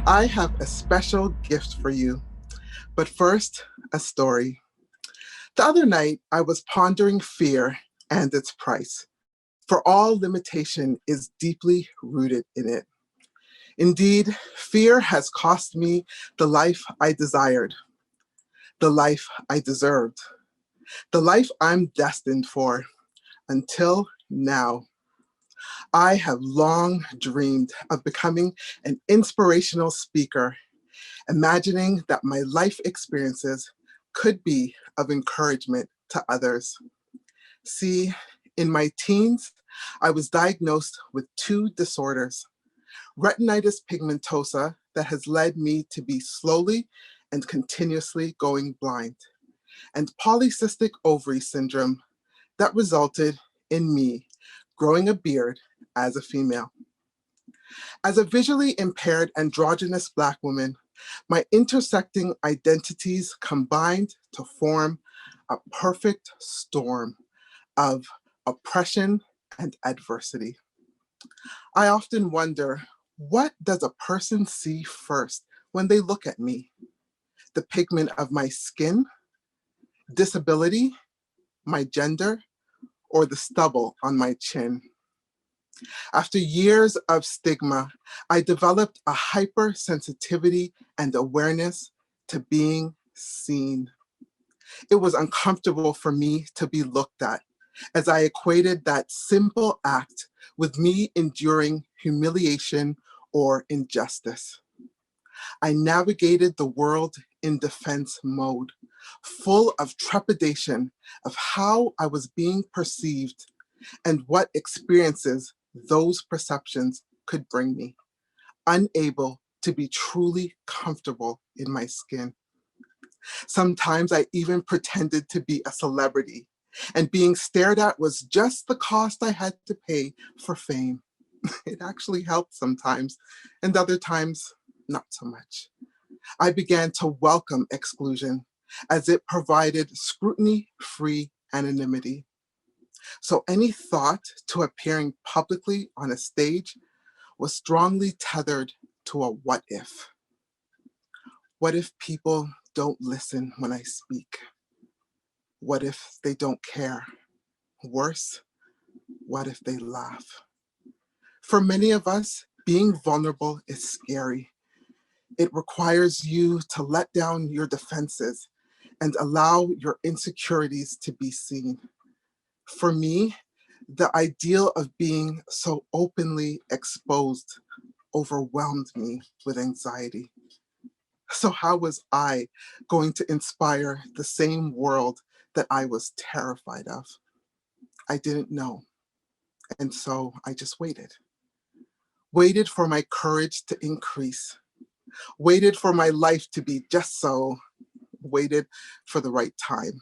I have a special gift for you, but first, a story. The other night, I was pondering fear and its price, for all limitation is deeply rooted in it. Indeed, fear has cost me the life I desired, the life I deserved, the life I'm destined for, until now. I have long dreamed of becoming an inspirational speaker, imagining that my life experiences could be of encouragement to others. See, in my teens, I was diagnosed with two disorders: retinitis pigmentosa that has led me to be slowly and continuously going blind, and polycystic ovary syndrome that resulted in me growing a beard as a female. As a visually impaired androgynous Black woman, my intersecting identities combined to form a perfect storm of oppression and adversity. I often wonder, what does a person see first when they look at me? The pigment of my skin, disability, my gender, or the stubble on my chin? After years of stigma, I developed a hypersensitivity and awareness to being seen. It was uncomfortable for me to be looked at, as I equated that simple act with me enduring humiliation or injustice. I navigated the world in defense mode, full of trepidation of how I was being perceived and what experiences those perceptions could bring me, unable to be truly comfortable in my skin. Sometimes I even pretended to be a celebrity, and being stared at was just the cost I had to pay for fame. It actually helped sometimes, and other times, not so much. I began to welcome exclusion as it provided scrutiny-free anonymity. So any thought to appearing publicly on a stage was strongly tethered to a what if. What if people don't listen when I speak? What if they don't care? Worse, what if they laugh? For many of us, being vulnerable is scary. It requires you to let down your defenses and allow your insecurities to be seen. For me, the ideal of being so openly exposed overwhelmed me with anxiety. So how was I going to inspire the same world that I was terrified of? I didn't know, and so I just waited. Waited for my courage to increase, waited for my life to be just so, waited for the right time.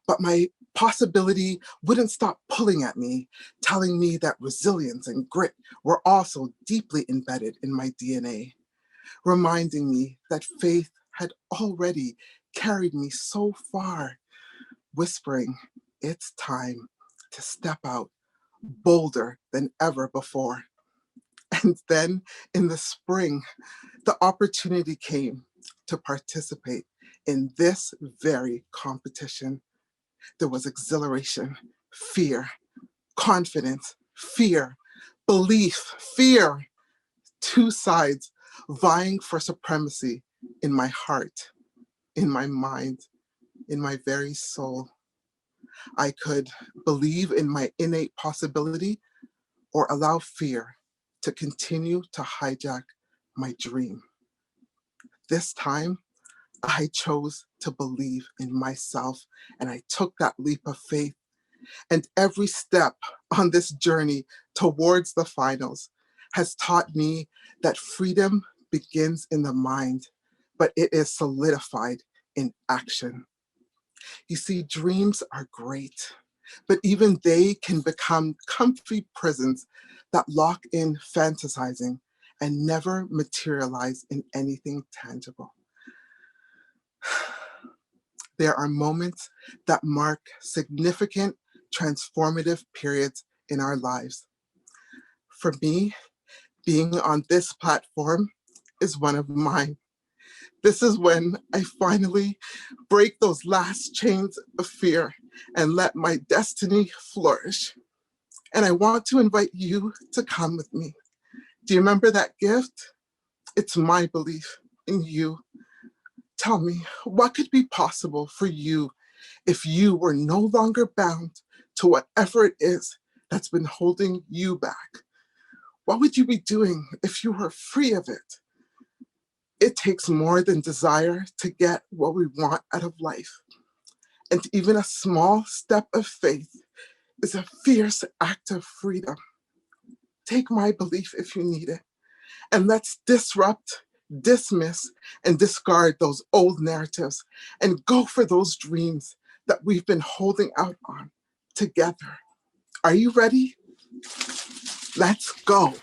But my possibility wouldn't stop pulling at me, telling me that resilience and grit were also deeply embedded in my DNA, reminding me that faith had already carried me so far, whispering, it's time to step out bolder than ever before. And then in the spring, the opportunity came to participate in this very competition. There was exhilaration, fear, confidence, fear, belief, fear, two sides vying for supremacy in my heart, in my mind, in my very soul. I could believe in my innate possibility or allow fear to continue to hijack my dream. This time, I chose to believe in myself, and I took that leap of faith. And every step on this journey towards the finals has taught me that freedom begins in the mind, but it is solidified in action. You see, dreams are great, but even they can become comfy prisons that lock in fantasizing and never materialize in anything tangible. There are moments that mark significant transformative periods in our lives. For me, being on this platform is one of mine. This is when I finally break those last chains of fear and let my destiny flourish. And I want to invite you to come with me. Do you remember that gift? It's my belief in you. Tell me, what could be possible for you if you were no longer bound to whatever it is that's been holding you back? What would you be doing if you were free of it? It takes more than desire to get what we want out of life. And even a small step of faith is a fierce act of freedom. Take my belief if you need it. And let's disrupt, dismiss, and discard those old narratives and go for those dreams that we've been holding out on together. Are you ready? Let's go.